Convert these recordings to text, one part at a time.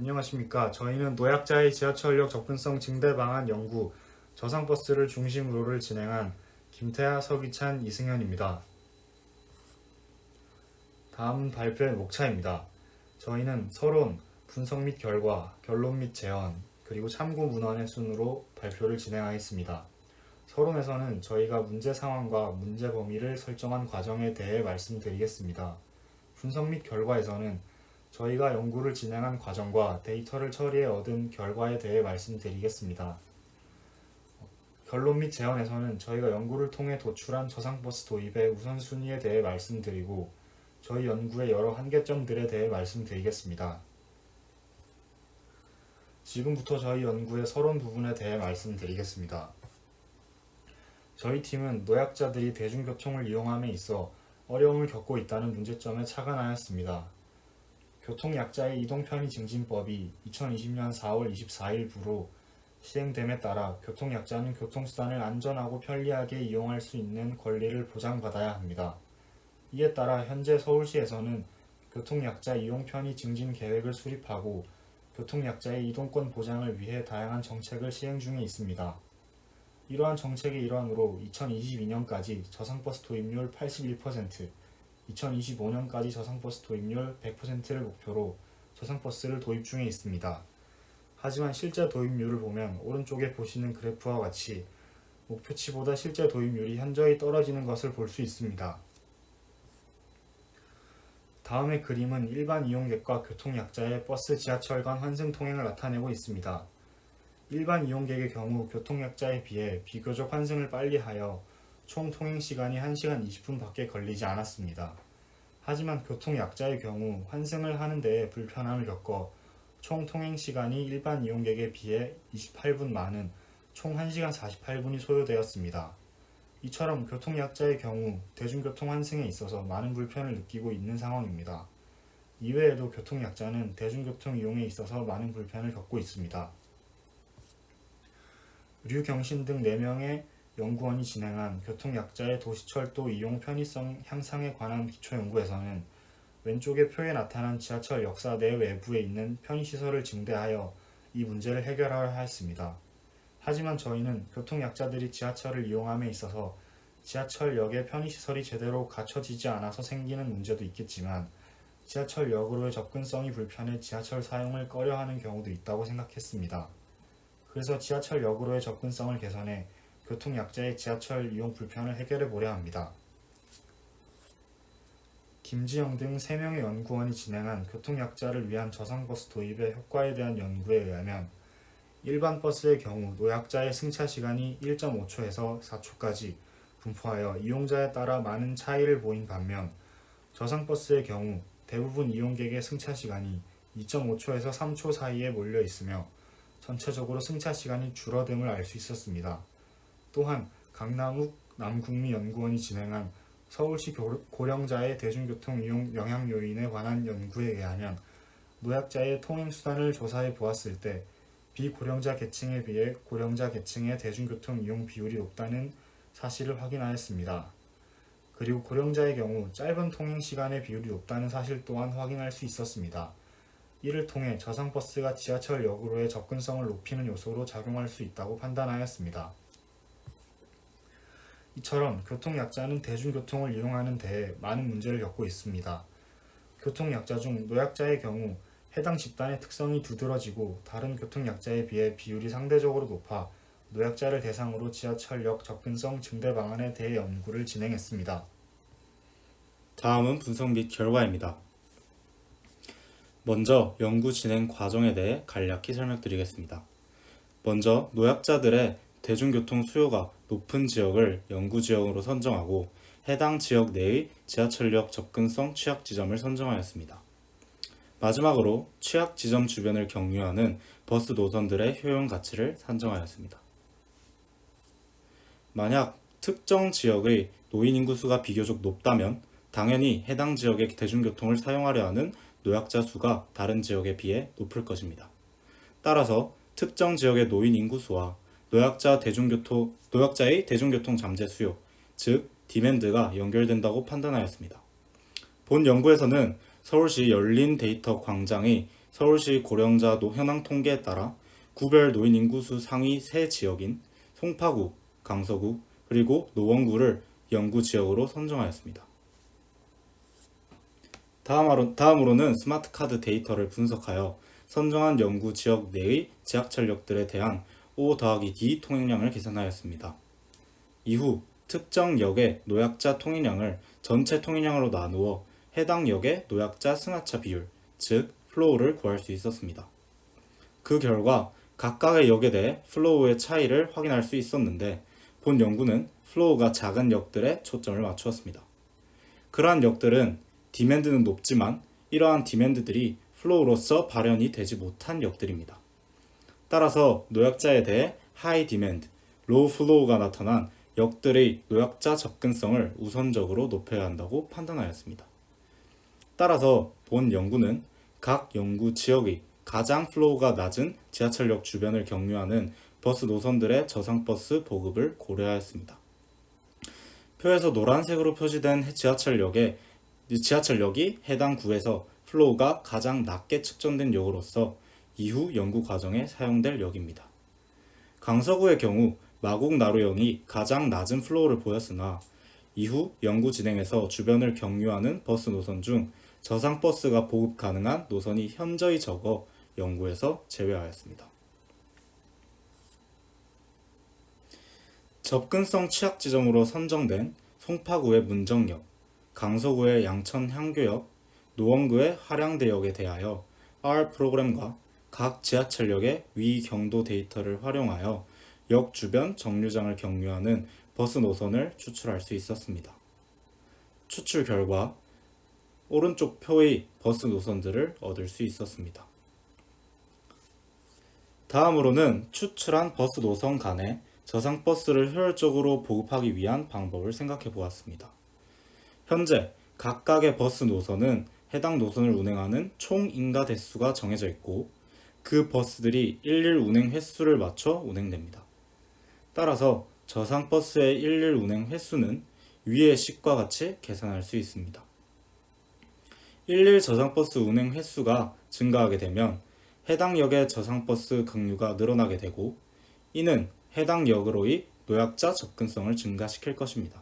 안녕하십니까. 저희는 노약자의 지하철역 접근성 증대 방안 연구, 저상버스를 중심으로를 진행한 김태하, 서기찬, 이승현입니다. 다음은 발표의 목차입니다. 저희는 서론, 분석 및 결과, 결론 및 제언, 그리고 참고 문헌의 순으로 발표를 진행하였습니다. 서론에서는 저희가 문제 상황과 문제 범위를 설정한 과정에 대해 말씀드리겠습니다. 분석 및 결과에서는 저희가 연구를 진행한 과정과 데이터를 처리해 얻은 결과에 대해 말씀드리겠습니다. 결론 및 제언에서는 저희가 연구를 통해 도출한 저상버스 도입의 우선순위에 대해 말씀드리고 저희 연구의 여러 한계점들에 대해 말씀드리겠습니다. 지금부터 저희 연구의 서론 부분에 대해 말씀드리겠습니다. 저희 팀은 노약자들이 대중교통을 이용함에 있어 어려움을 겪고 있다는 문제점에 착안하였습니다. 교통약자의 이동편의 증진법이 2020년 4월 24일부로 시행됨에 따라 교통약자는 교통수단을 안전하고 편리하게 이용할 수 있는 권리를 보장받아야 합니다. 이에 따라 현재 서울시에서는 교통약자 이용 편의 증진 계획을 수립하고 교통약자의 이동권 보장을 위해 다양한 정책을 시행 중에 있습니다. 이러한 정책의 일환으로 2022년까지 저상버스 도입률 81%, 2025년까지 저상버스 도입률 100%를 목표로 저상버스를 도입 중에 있습니다. 하지만 실제 도입률을 보면 오른쪽에 보시는 그래프와 같이 목표치보다 실제 도입률이 현저히 떨어지는 것을 볼 수 있습니다. 다음의 그림은 일반 이용객과 교통약자의 버스, 지하철 간 환승 통행을 나타내고 있습니다. 일반 이용객의 경우 교통약자에 비해 비교적 환승을 빨리 하여 총 통행시간이 1시간 20분밖에 걸리지 않았습니다. 하지만 교통약자의 경우 환승을 하는 데에 불편함을 겪어 총 통행시간이 일반 이용객에 비해 28분 많은 총 1시간 48분이 소요되었습니다. 이처럼 교통약자의 경우 대중교통 환승에 있어서 많은 불편을 느끼고 있는 상황입니다. 이외에도 교통약자는 대중교통 이용에 있어서 많은 불편을 겪고 있습니다. 류경신 등 4명의 연구원이 진행한 교통약자의 도시철도 이용 편의성 향상에 관한 기초연구에서는 왼쪽의 표에 나타난 지하철 역사 내 외부에 있는 편의시설을 증대하여 이 문제를 해결하려 하였습니다. 하지만 저희는 교통약자들이 지하철을 이용함에 있어서 지하철역의 편의시설이 제대로 갖춰지지 않아서 생기는 문제도 있겠지만 지하철역으로의 접근성이 불편해 지하철 사용을 꺼려하는 경우도 있다고 생각했습니다. 그래서 지하철역으로의 접근성을 개선해 교통약자의 지하철 이용 불편을 해결해 보려 합니다. 김지영 등 3명의 연구원이 진행한 교통약자를 위한 저상버스 도입의 효과에 대한 연구에 의하면 일반 버스의 경우 노약자의 승차 시간이 1.5초에서 4초까지 분포하여 이용자에 따라 많은 차이를 보인 반면 저상버스의 경우 대부분 이용객의 승차 시간이 2.5초에서 3초 사이에 몰려 있으며 전체적으로 승차 시간이 줄어듦을 알 수 있었습니다. 또한 강남욱 남국미 연구원이 진행한 서울시 고령자의 대중교통 이용 영향 요인에 관한 연구에 의하면 노약자의 통행수단을 조사해 보았을 때 비고령자 계층에 비해 고령자 계층의 대중교통 이용 비율이 높다는 사실을 확인하였습니다. 그리고 고령자의 경우 짧은 통행시간의 비율이 높다는 사실 또한 확인할 수 있었습니다. 이를 통해 저상버스가 지하철역으로의 접근성을 높이는 요소로 작용할 수 있다고 판단하였습니다. 이처럼 교통약자는 대중교통을 이용하는 데에 많은 문제를 겪고 있습니다. 교통약자 중 노약자의 경우 해당 집단의 특성이 두드러지고 다른 교통약자에 비해 비율이 상대적으로 높아 노약자를 대상으로 지하철역 접근성 증대 방안에 대해 연구를 진행했습니다. 다음은 분석 및 결과입니다. 먼저 연구 진행 과정에 대해 간략히 설명드리겠습니다. 먼저 노약자들의 대중교통 수요가 높은 지역을 연구지역으로 선정하고 해당 지역 내의 지하철역 접근성 취약지점을 선정하였습니다. 마지막으로 취약지점 주변을 경유하는 버스 노선들의 효용 가치를 산정하였습니다. 만약 특정 지역의 노인 인구수가 비교적 높다면 당연히 해당 지역의 대중교통을 사용하려 하는 노약자 수가 다른 지역에 비해 높을 것입니다. 따라서 특정 지역의 노인 인구수와 노약자의 대중교통 잠재 수요, 즉 디맨드가 연결된다고 판단하였습니다. 본 연구에서는 서울시 열린 데이터 광장의 서울시 고령자 현황 통계에 따라 구별 노인 인구수 상위 3지역인 송파구, 강서구, 그리고 노원구를 연구 지역으로 선정하였습니다. 다음으로는 스마트 카드 데이터를 분석하여 선정한 연구 지역 내의 지하철역들에 대한 O+D 통행량을 계산하였습니다. 이후 특정 역의 노약자 통행량을 전체 통행량으로 나누어 해당 역의 노약자 승하차 비율, 즉 플로우를 구할 수 있었습니다. 그 결과 각각의 역에 대해 플로우의 차이를 확인할 수 있었는데 본 연구는 플로우가 작은 역들에 초점을 맞추었습니다. 그러한 역들은 디맨드는 높지만 이러한 디맨드들이 플로우로서 발현이 되지 못한 역들입니다. 따라서 노약자에 대해 하이 디맨드, 로우 플로우가 나타난 역들의 노약자 접근성을 우선적으로 높여야 한다고 판단하였습니다. 따라서 본 연구는 각 연구 지역의 가장 플로우가 낮은 지하철역 주변을 경유하는 버스 노선들의 저상버스 보급을 고려하였습니다. 표에서 노란색으로 표시된 지하철역이 해당 구에서 플로우가 가장 낮게 측정된 역으로서 이후 연구 과정에 사용될 역입니다. 강서구의 경우 마곡나루역이 가장 낮은 플로우를 보였으나 이후 연구 진행에서 주변을 경유하는 버스 노선 중 저상버스가 보급 가능한 노선이 현저히 적어 연구에서 제외하였습니다. 접근성 취약 지점으로 선정된 송파구의 문정역, 강서구의 양천향교역, 노원구의 화량대역에 대하여 R 프로그램과 각 지하철역의 위 경도 데이터를 활용하여 역 주변 정류장을 경유하는 버스 노선을 추출할 수 있었습니다. 추출 결과 오른쪽 표의 버스 노선들을 얻을 수 있었습니다. 다음으로는 추출한 버스 노선 간에 저상버스를 효율적으로 보급하기 위한 방법을 생각해 보았습니다. 현재 각각의 버스 노선은 해당 노선을 운행하는 총 인가 대수가 정해져 있고 그 버스들이 일일 운행 횟수를 맞춰 운행됩니다. 따라서 저상버스의 일일 운행 횟수는 위의 식과 같이 계산할 수 있습니다. 일일 저상버스 운행 횟수가 증가하게 되면 해당 역의 저상버스 경유가 늘어나게 되고 이는 해당 역으로의 노약자 접근성을 증가시킬 것입니다.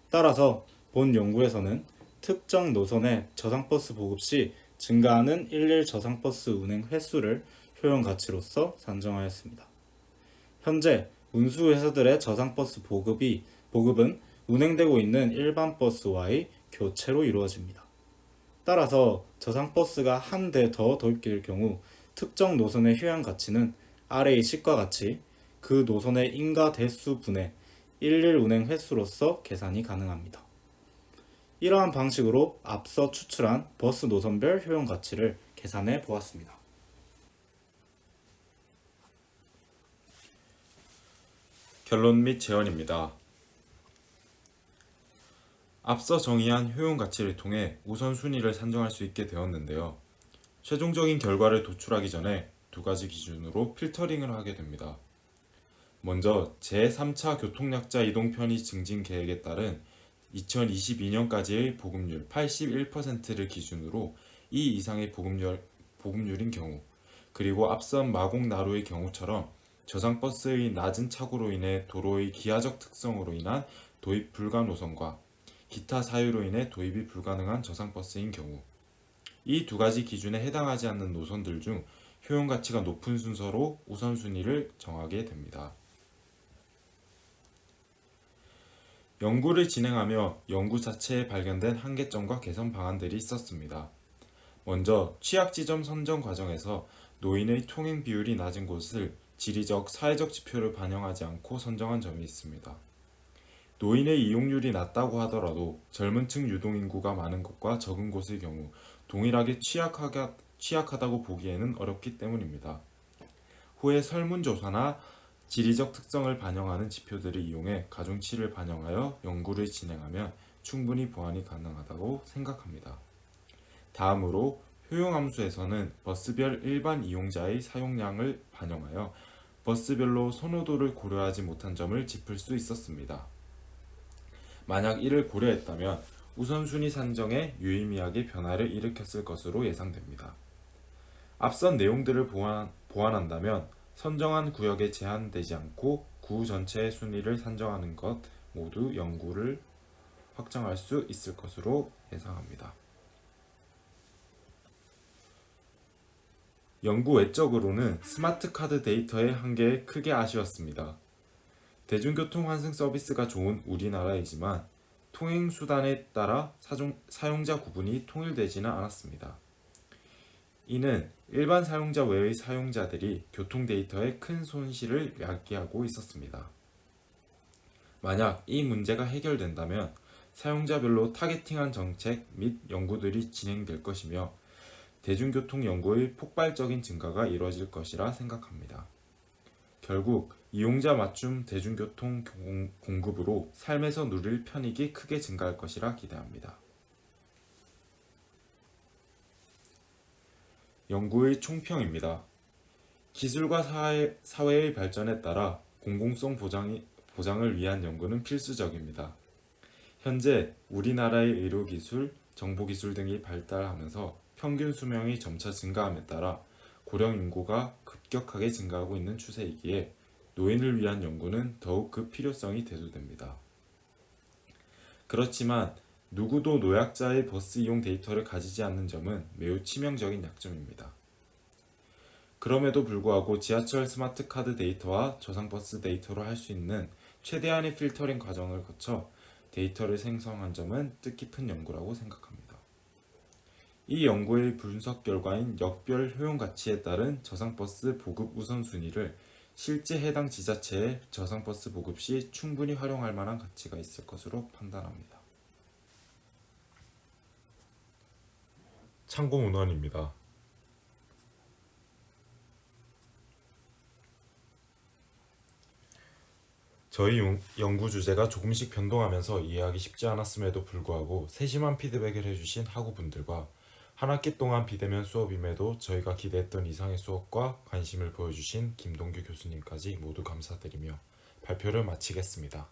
따라서 본 연구에서는 특정 노선의 저상버스 보급 시 증가하는 일일 저상버스 운행 횟수를 효용 가치로서 산정하였습니다. 현재 운수회사들의 저상버스 보급은 운행되고 있는 일반 버스와의 교체로 이루어집니다. 따라서 저상버스가 한 대 더 도입될 경우 특정 노선의 효용 가치는 아래의 식과 같이 그 노선의 인가 대수 분의 일일 운행 횟수로서 계산이 가능합니다. 이러한 방식으로 앞서 추출한 버스 노선별 효용 가치를 계산해 보았습니다. 결론 및 제언입니다. 앞서 정의한 효용 가치를 통해 우선순위를 산정할 수 있게 되었는데요. 최종적인 결과를 도출하기 전에 두 가지 기준으로 필터링을 하게 됩니다. 먼저 제3차 교통약자 이동 편의 증진 계획에 따른 2022년까지의 보급률 81%를 기준으로 이 이상의 보급률인 경우, 그리고 앞선 마곡나루의 경우처럼 저상버스의 낮은 착오로 인해 도로의 기하적 특성으로 인한 도입 불가 노선과 기타 사유로 인해 도입이 불가능한 저상버스인 경우, 이 두 가지 기준에 해당하지 않는 노선들 중 효용 가치가 높은 순서로 우선순위를 정하게 됩니다. 연구를 진행하며 연구 자체에 발견된 한계점과 개선 방안들이 있었습니다. 먼저 취약지점 선정 과정에서 노인의 통행 비율이 낮은 곳을 지리적, 사회적 지표를 반영하지 않고 선정한 점이 있습니다. 노인의 이용률이 낮다고 하더라도 젊은 층 유동인구가 많은 곳과 적은 곳의 경우 동일하게 취약하다고 보기에는 어렵기 때문입니다. 후에 설문조사나 지리적 특성을 반영하는 지표들을 이용해 가중치를 반영하여 연구를 진행하면 충분히 보완이 가능하다고 생각합니다. 다음으로 효용함수에서는 버스별 일반 이용자의 사용량을 반영하여 버스별로 선호도를 고려하지 못한 점을 짚을 수 있었습니다. 만약 이를 고려했다면 우선순위 산정에 유의미하게 변화를 일으켰을 것으로 예상됩니다. 앞선 내용들을 보완한다면 선정한 구역에 제한되지 않고 구 전체의 순위를 산정하는 것 모두 연구를 확장할 수 있을 것으로 예상합니다. 연구 외적으로는 스마트 카드 데이터의 한계에 크게 아쉬웠습니다. 대중교통 환승 서비스가 좋은 우리나라이지만 통행 수단에 따라 사용자 구분이 통일되지는 않았습니다. 이는 일반 사용자 외의 사용자들이 교통 데이터에 큰 손실을 야기하고 있었습니다. 만약 이 문제가 해결된다면 사용자별로 타겟팅한 정책 및 연구들이 진행될 것이며 대중교통 연구의 폭발적인 증가가 이뤄질 것이라 생각합니다. 결국 이용자 맞춤 대중교통 공급으로 삶에서 누릴 편익이 크게 증가할 것이라 기대합니다. 연구의 총평입니다. 기술과 사회의 발전에 따라 공공성 보장을 위한 연구는 필수적입니다. 현재 우리나라의 의료기술, 정보기술 등이 발달하면서 평균 수명이 점차 증가함에 따라 고령 인구가 급격하게 증가하고 있는 추세이기에 노인을 위한 연구는 더욱 그 필요성이 대두됩니다. 그렇지만 누구도 노약자의 버스 이용 데이터를 가지지 않는 점은 매우 치명적인 약점입니다. 그럼에도 불구하고 지하철 스마트 카드 데이터와 저상버스 데이터로 할 수 있는 최대한의 필터링 과정을 거쳐 데이터를 생성한 점은 뜻깊은 연구라고 생각합니다. 이 연구의 분석 결과인 역별 효용 가치에 따른 저상버스 보급 우선순위를 실제 해당 지자체의 저상버스 보급 시 충분히 활용할 만한 가치가 있을 것으로 판단합니다. 참고 문헌입니다. 저희 연구 주제가 조금씩 변동하면서 이해하기 쉽지 않았음에도 불구하고 세심한 피드백을 해주신 학우분들과 한 학기 동안 비대면 수업임에도 저희가 기대했던 이상의 수업과 관심을 보여주신 김동규 교수님까지 모두 감사드리며 발표를 마치겠습니다.